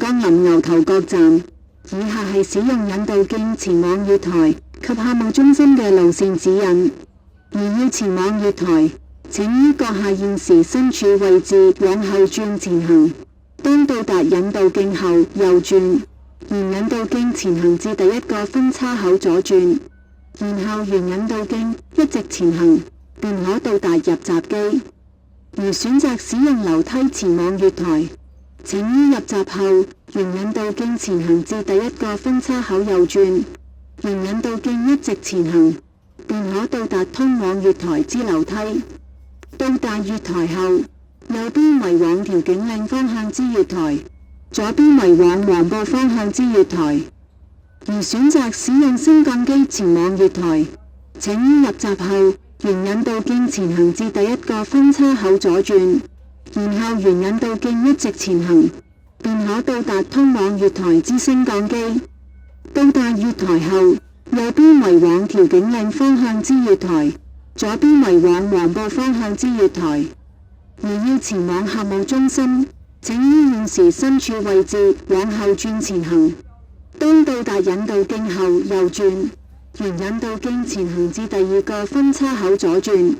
江林牛頭角站。以下係使用引導徑前往月台及客務中心嘅路線指引。如要前往月台，請於閣下現時身處位置往後轉前行。當到達引導徑後右轉，沿引導徑前行至第一個分叉口左轉，然後沿引導徑一直前行，便可到達入閘機。如選擇使用樓梯前往月台，請於入閘後沿引導徑前行至第一個分叉口右轉，沿引導徑一直前行，便可到達通往月台之樓梯。到達月台後，右邊為往調景嶺方向之月台，左邊為往黃埔方向之月台。如選擇使用升降機前往月台，請於入閘後沿引導徑前行至第一個分叉口左轉，然後沿引導徑一直前行，便可到達通往月台之升降機。到達月台後，右邊為往調景嶺方向之月台，左邊為往黃埔方向之月台。如要前往客務中心，請於現時身處位置往後轉前行。當到達引導徑後右轉，沿引導徑前行至第二個分叉口左轉，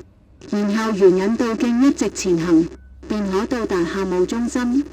然後沿引導徑一直前行，便可到達客務中心。